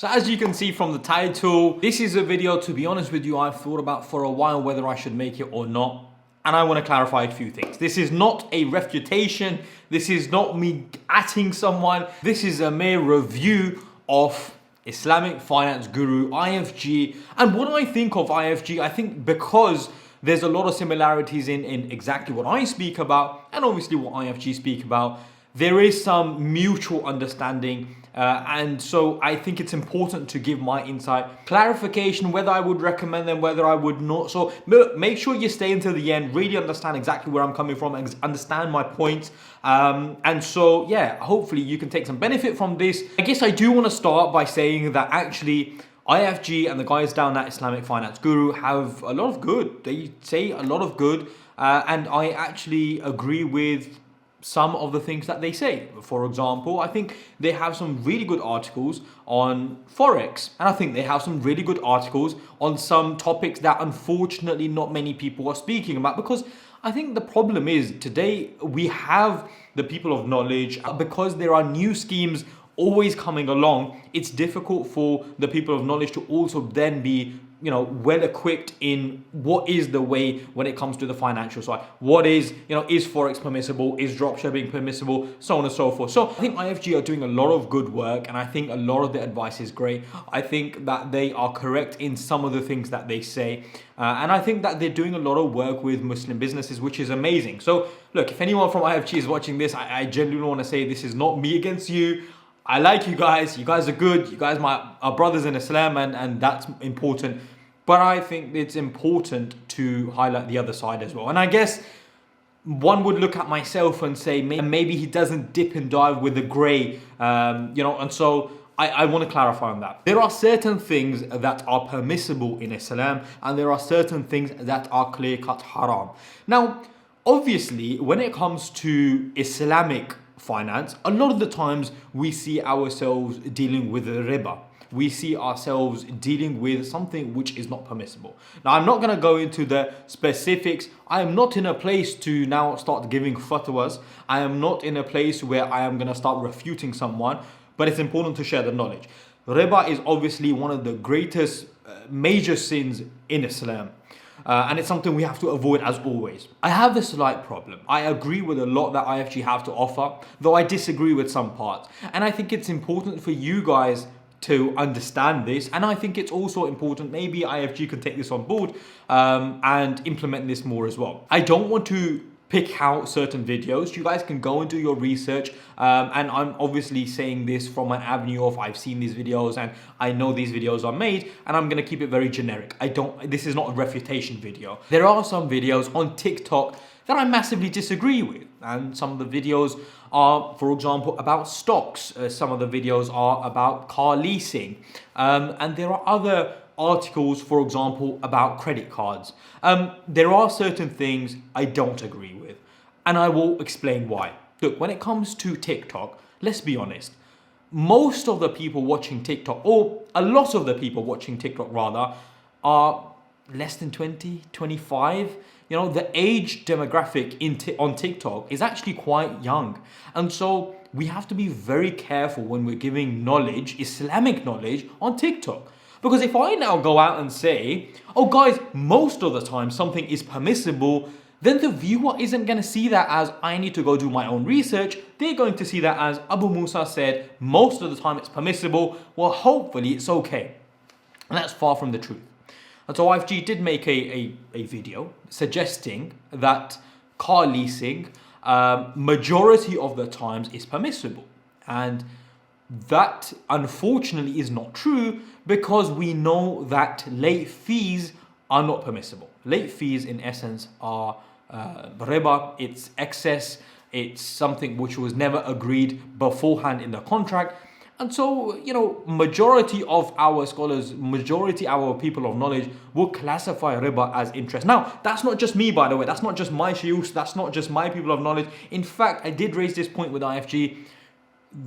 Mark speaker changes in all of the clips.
Speaker 1: So as you can see from the title, this is a video, to be honest with you, I've thought about for a while whether I should make it or not. And I want to clarify a few things. This is not a refutation. This is not me atting someone. This is a mere review of Islamic finance guru, IFG. And what I think of IFG, I think because there's a lot of similarities in exactly what I speak about and obviously what IFG speak about, there is some mutual understanding. And so I think it's important to give my insight, clarification, whether I would recommend them, whether I would not. So make sure you stay until the end, really understand exactly where I'm coming from and understand my points. And so, yeah, hopefully you can take some benefit from this. I guess I do want to start by saying that actually IFG and the guys down at Islamic Finance Guru have a lot of good. They say a lot of good. And I actually agree with some of the things that they say. For example, I think they have some really good articles on Forex. And I think they have some really good articles on some topics that unfortunately not many people are speaking about. Because I think the problem is today we have the people of knowledge, because there are new schemes always coming along, it's difficult for the people of knowledge to also then be well equipped in what is the way when it comes to the financial side. What is, is Forex permissible? Is dropshipping permissible? So on and so forth. So I think IFG are doing a lot of good work and I think a lot of the advice is great. I think that they are correct in some of the things that they say. And I think that they're doing a lot of work with Muslim businesses, which is amazing. So look, if anyone from IFG is watching this, I genuinely want to say this is not me against you. I like you guys are good, you guys are brothers in Islam and that's important. But I think it's important to highlight the other side as well. And I guess one would look at myself and say maybe he doesn't dip and dive with the grey, and so I want to clarify on that. There are certain things that are permissible in Islam and there are certain things that are clear-cut haram. Now, obviously, when it comes to Islamic finance, a lot of the times we see ourselves dealing with riba. We see ourselves dealing with something which is not permissible. Now, I'm not going to go into the specifics. I am not in a place to now start giving fatwas. I am not in a place where I am going to start refuting someone, but it's important to share the knowledge. Riba is obviously one of the greatest major sins in Islam. And it's something we have to avoid as always. I have a slight problem. I agree with a lot that IFG have to offer, though I disagree with some parts. And I think it's important for you guys to understand this. And I think it's also important, maybe IFG can take this on board and implement this more as well. I don't want to pick out certain videos. You guys can go and do your research. And I'm obviously saying this from an avenue of I've seen these videos and I know these videos are made, and I'm gonna keep it very generic. This is not a refutation video. There are some videos on TikTok that I massively disagree with. And some of the videos are, for example, about stocks. Some of the videos are about car leasing. And there are other articles, for example, about credit cards. There are certain things I don't agree with, and I will explain why. Look, when it comes to TikTok, let's be honest. Most of the people watching TikTok, or a lot of the people watching TikTok rather, are less than 20, 25. The age demographic on TikTok is actually quite young. And so we have to be very careful when we're giving knowledge, Islamic knowledge, on TikTok. Because if I now go out and say, oh guys, most of the time something is permissible, then the viewer isn't going to see that as I need to go do my own research. They're going to see that as Abu Musa said, most of the time it's permissible. Well, hopefully it's okay. And that's far from the truth. And so IFG did make a video suggesting that car leasing, majority of the times is permissible. And that unfortunately is not true, because we know that late fees are not permissible. Late fees in essence are riba, it's excess, it's something which was never agreed beforehand in the contract. And so, majority of our scholars, majority of our people of knowledge will classify riba as interest. Now, that's not just me, by the way. That's not just my shuyukh. That's not just my people of knowledge. In fact, I did raise this point with IFG.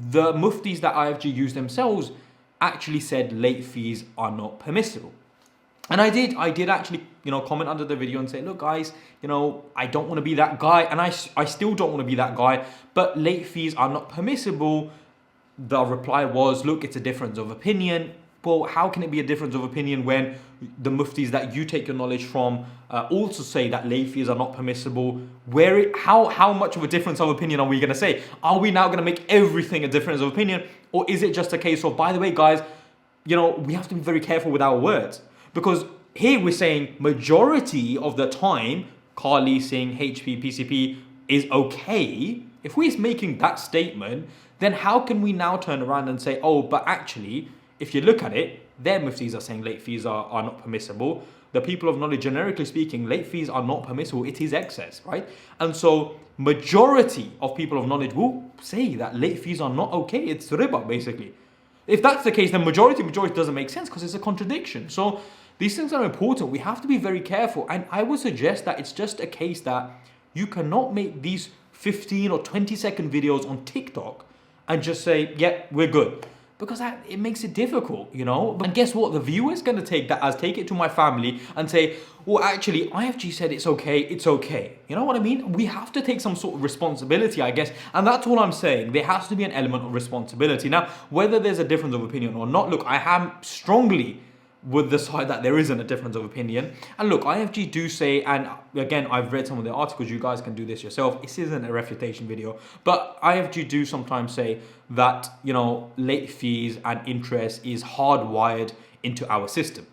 Speaker 1: The muftis that IFG use themselves actually said late fees are not permissible. And I did actually, comment under the video and say, look guys, I don't want to be that guy. And I still don't want to be that guy, but late fees are not permissible. The reply was, look, it's a difference of opinion. well, how can it be a difference of opinion when the muftis that you take your knowledge from also say that late fees are not permissible? How much of a difference of opinion are we going to say? Are we now going to make everything a difference of opinion? Or is it just a case of, by the way, guys, we have to be very careful with our words. Because here we're saying majority of the time, car leasing, HP, PCP is okay. If we're making that statement, then how can we now turn around and say, oh, but actually, if you look at it, their muftis are saying late fees are not permissible. The people of knowledge, generically speaking, late fees are not permissible. It is excess, right? And so majority of people of knowledge will say that late fees are not okay. It's riba, basically. If that's the case, then majority doesn't make sense because it's a contradiction. So these things are important. We have to be very careful. And I would suggest that it's just a case that you cannot make these 15 or 20-second videos on TikTok and just say, yeah, we're good. Because it makes it difficult, And guess what? The viewer's going to take that as take it to my family and say, well, actually, IFG said it's okay. You know what I mean? We have to take some sort of responsibility, I guess. And that's all I'm saying. There has to be an element of responsibility. Now, whether there's a difference of opinion or not, look, I am strongly with the side that there isn't a difference of opinion. And look, IFG do say, and again, I've read some of the articles, you guys can do this yourself. This isn't a refutation video, but IFG do sometimes say that, late fees and interest is hardwired into our system.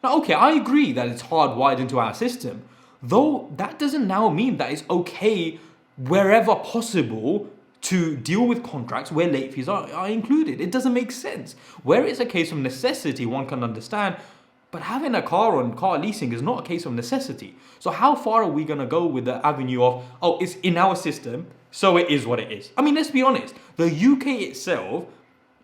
Speaker 1: Now, okay, I agree that it's hardwired into our system, though that doesn't now mean that it's okay wherever possible to deal with contracts where late fees are included. It doesn't make sense. Where it's a case of necessity, one can understand, but having a car on car leasing is not a case of necessity. So how far are we going to go with the avenue of, oh, it's in our system, so it is what it is? I mean, let's be honest. The UK itself,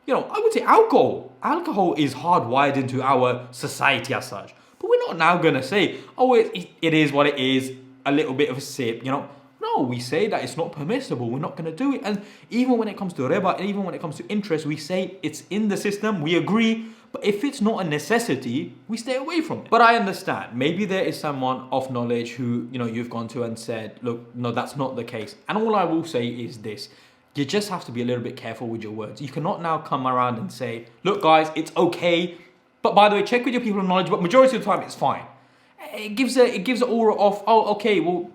Speaker 1: I would say alcohol is hardwired into our society as such. But we're not now going to say, oh, it is what it is, a little bit of a sip, No, we say that it's not permissible. We're not going to do it. And even when it comes to riba, and even when it comes to interest, we say it's in the system. We agree. But if it's not a necessity, we stay away from it. But I understand. Maybe there is someone of knowledge who, you've gone to and said, look, no, that's not the case. And all I will say is this. You just have to be a little bit careful with your words. You cannot now come around and say, look, guys, it's okay. But by the way, check with your people of knowledge. But majority of the time, it's fine. It gives an aura of, oh, okay, well,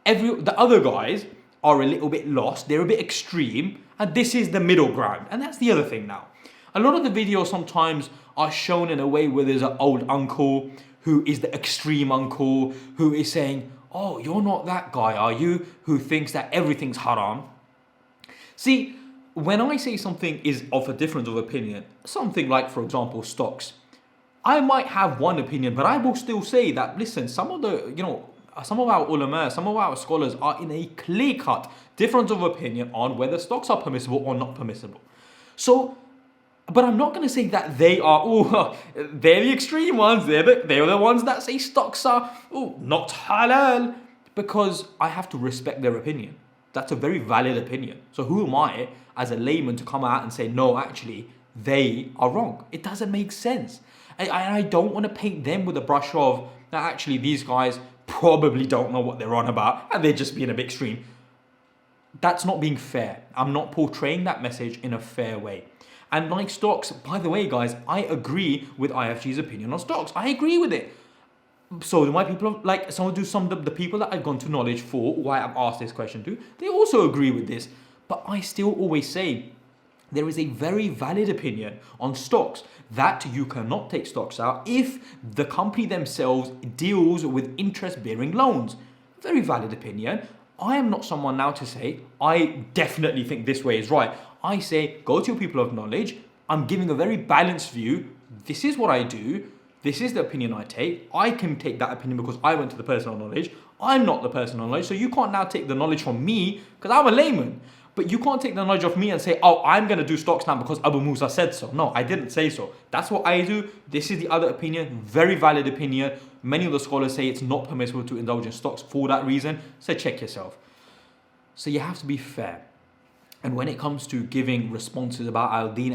Speaker 1: the other guys are a little bit lost, they're a bit extreme, and this is the middle ground. And that's the other thing now. A lot of the videos sometimes are shown in a way where there's an old uncle who is the extreme uncle who is saying, oh, you're not that guy, are you? Who thinks that everything's haram. See, when I say something is of a difference of opinion, something like, for example, stocks, I might have one opinion, but I will still say that, listen, some of our ulama, some of our scholars are in a clear-cut difference of opinion on whether stocks are permissible or not permissible. So, but I'm not going to say that they are, they're the extreme ones, they're the ones that say stocks are, not halal, because I have to respect their opinion. That's a very valid opinion. So who am I, as a layman, to come out and say, no, actually, they are wrong? It doesn't make sense. I don't want to paint them with a brush of, actually, these guys probably don't know what they're on about and they're just being a bit extreme. That's not being fair. I'm not portraying that message in a fair way. And like stocks, by the way, guys, I agree with IFG's opinion on stocks. I agree with it. So do my people, some of the people that I've gone to knowledge for, why I've asked this question to, they also agree with this. But I still always say, there is a very valid opinion on stocks that you cannot take stocks out if the company themselves deals with interest-bearing loans. Very valid opinion. I am not someone now to say, I definitely think this way is right. I say, go to your people of knowledge. I'm giving a very balanced view. This is what I do. This is the opinion I take. I can take that opinion because I went to the person of knowledge. I'm not the person of knowledge, so you can't now take the knowledge from me because I'm a layman. But you can't take the knowledge of me and say, oh, I'm going to do stocks now because Abu Musa said so. No, I didn't say so. That's what I do. This is the other opinion. Very valid opinion. Many of the scholars say it's not permissible to indulge in stocks for that reason. So check yourself. So you have to be fair. And when it comes to giving responses about our deen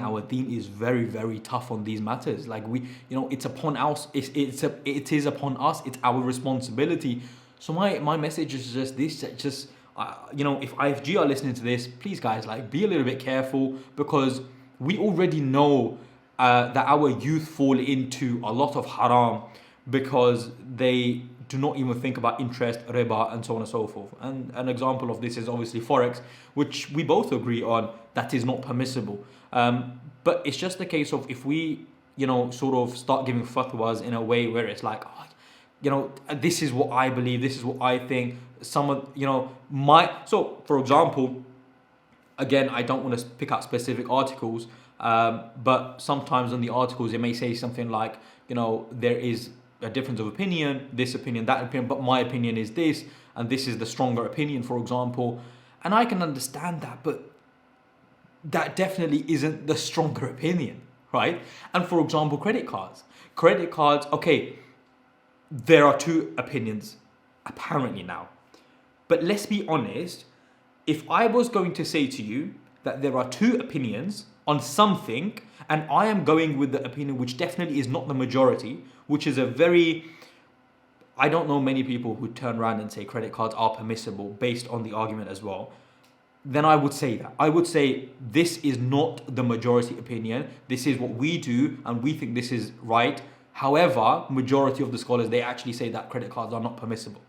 Speaker 1: is very, very tough on these matters. Like it's upon us. It is upon us. It's our responsibility. So my message is just this. If IFG are listening to this, please guys, be a little bit careful because we already know that our youth fall into a lot of haram because they do not even think about interest, riba, and so on and so forth. And an example of this is obviously forex, which we both agree on that is not permissible. But it's just a case of if we, sort of start giving fatwas in a way where it's like, this is what I believe, this is what I think. So for example, again, I don't want to pick out specific articles, but sometimes in the articles it may say something like, there is a difference of opinion, this opinion, that opinion, but my opinion is this, and this is the stronger opinion, for example. And I can understand that, but that definitely isn't the stronger opinion, right? And for example, credit cards, okay, there are two opinions apparently now. But let's be honest, if I was going to say to you that there are two opinions on something, and I am going with the opinion which definitely is not the majority, which is I don't know many people who turn around and say credit cards are permissible based on the argument as well, then I would say that. I would say this is not the majority opinion. This is what we do, and we think this is right. However, majority of the scholars, they actually say that credit cards are not permissible.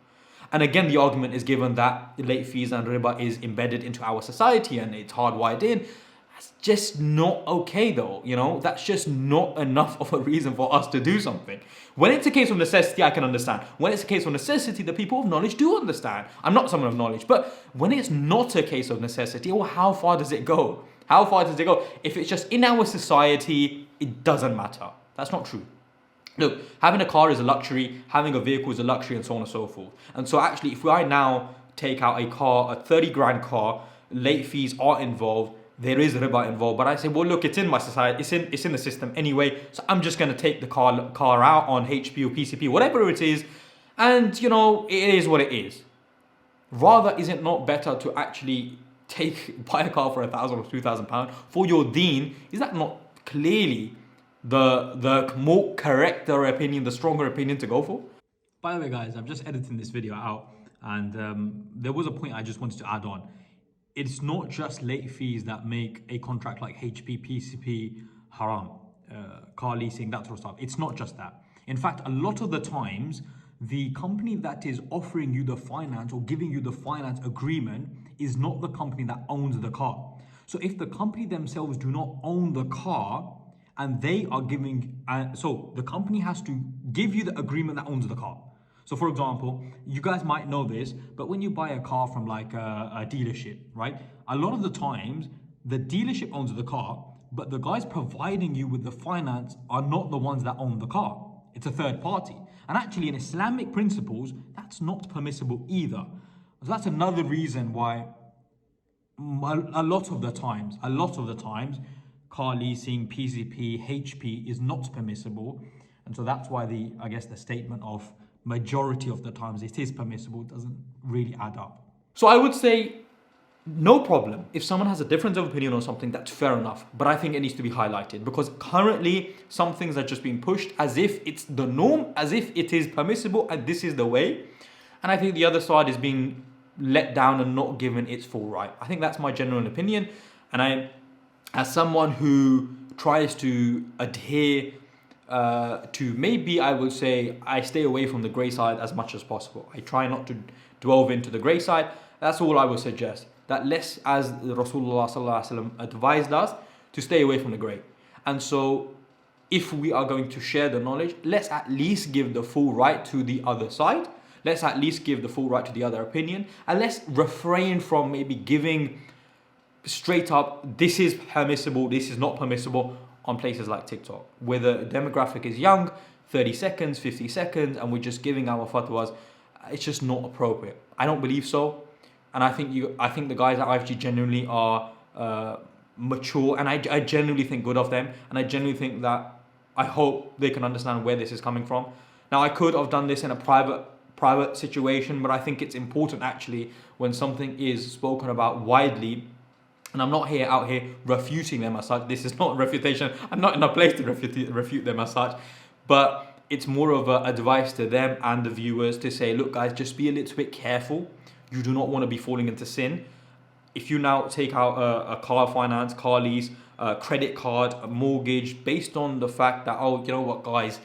Speaker 1: And again, the argument is given that late fees and riba is embedded into our society and it's hardwired in. That's just not okay though, that's just not enough of a reason for us to do something. When it's a case of necessity, I can understand. When it's a case of necessity, the people of knowledge do understand. I'm not someone of knowledge, but when it's not a case of necessity, well, how far does it go? How far does it go? If it's just in our society, it doesn't matter. That's not true. Look, having a car is a luxury, having a vehicle is a luxury, and so on and so forth. And so actually, if I now take out a car, a 30 grand car, late fees are involved, there is riba involved, but I say, well, look, it's in my society, it's in the system anyway, so I'm just going to take the car out on HP or PCP, whatever it is, and, it is what it is. Rather, is it not better to actually buy a car for £1,000 or £2,000 for your deen? Is that not clearly the more correcter opinion, the stronger opinion to go for? By the way, guys, I'm just editing this video out, and there was a point I just wanted to add on. It's not just late fees that make a contract like HP, PCP haram, car leasing, that sort of stuff. It's not just that. In fact, a lot of the times, the company that is offering you the finance or giving you the finance agreement is not the company that owns the car. So if the company themselves do not own the car, and they are giving, so the company has to give you the agreement that owns the car. So for example, you guys might know this, but when you buy a car from like a dealership, right? A lot of the times, the dealership owns the car, but the guys providing you with the finance are not the ones that own the car. It's a third party. And actually in Islamic principles, that's not permissible either. So that's another reason why a lot of the times, car leasing, PCP, HP is not permissible. And so that's why the statement of majority of the times it is permissible doesn't really add up. So I would say no problem. If someone has a difference of opinion on something, that's fair enough. But I think it needs to be highlighted because currently some things are just being pushed as if it's the norm, as if it is permissible and this is the way. And I think the other side is being let down and not given its full right. I think that's my general opinion. And as someone who tries to adhere to, maybe I would say I stay away from the grey side as much as possible. I try not to delve into the grey side. That's all I would suggest. That less, as Rasulullah sallallahu alaihi wasallam advised us, to stay away from the grey. And so if we are going to share the knowledge, let's at least give the full right to the other side. Let's at least give the full right to the other opinion. And let's refrain from maybe giving straight up, this is permissible, this is not permissible, on places like TikTok, where the demographic is young, 30 seconds, 50 seconds, and we're just giving our fatwas. It's just not appropriate. I don't believe so. And I think the guys at IFG genuinely are mature, and I genuinely think good of them, and I genuinely think that I hope they can understand where this is coming from. Now, I could have done this in a private situation, but I think it's important actually when something is spoken about widely. And I'm not out here refuting them as such. This is not a refutation. I'm not in a place to refute them as such. But it's more of an advice to them and the viewers to say, look guys, just be a little bit careful. You do not want to be falling into sin. If you now take out a car finance, car lease, credit card, a mortgage, based on the fact that, oh, you know what, guys,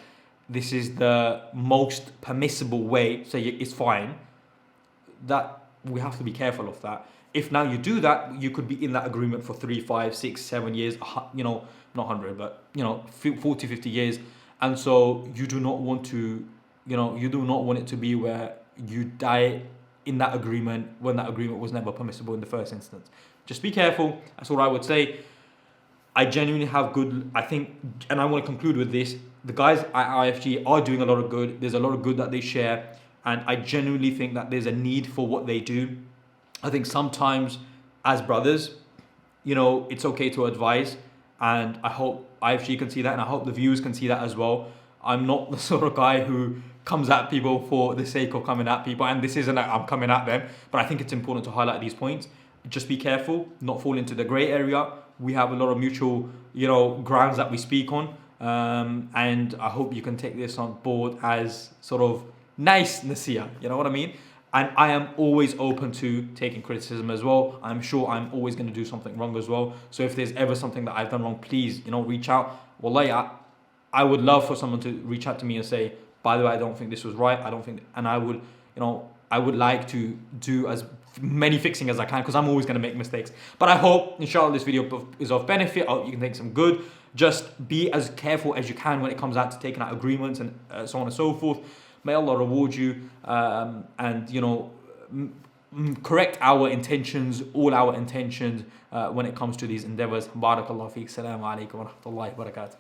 Speaker 1: this is the most permissible way, so it's fine, that we have to be careful of that. If now you do that, you could be in that agreement for 3, 5, 6, 7 years, you know, not 100, but, you know, 40, 50 years. And so you do not want to, you know, you do not want it to be where you die in that agreement when that agreement was never permissible in the first instance. Just be careful. That's what I would say. I genuinely have good, I think, and I want to conclude with this. The guys at IFG are doing a lot of good. There's a lot of good that they share. And I genuinely think that there's a need for what they do. I think sometimes as brothers, you know, it's okay to advise. And I hope IFG can see that, and I hope the viewers can see that as well. I'm not the sort of guy who comes at people for the sake of coming at people, and this isn't that I'm coming at them, but I think it's important to highlight these points. Just be careful, not fall into the grey area. We have a lot of mutual, you know, grounds that we speak on, and I hope you can take this on board as sort of nice nasiya, you know what I mean? And I am always open to taking criticism as well. I'm sure I'm always going to do something wrong as well. So if there's ever something that I've done wrong, please, you know, reach out. Wallahi, I would love for someone to reach out to me and say, by the way, I don't think this was right. I don't think, and I would, you know, I would like to do as many fixing as I can, because I'm always going to make mistakes. But I hope, inshallah, this video is of benefit. I hope you can take some good. Just be as careful as you can when it comes out to taking out agreements and so on and so forth. May Allah reward you, and, you know, correct our intentions, all our intentions when it comes to these endeavors. Barakallahu feek. Assalamu alaikum wa rahmatullahi wa barakatuh.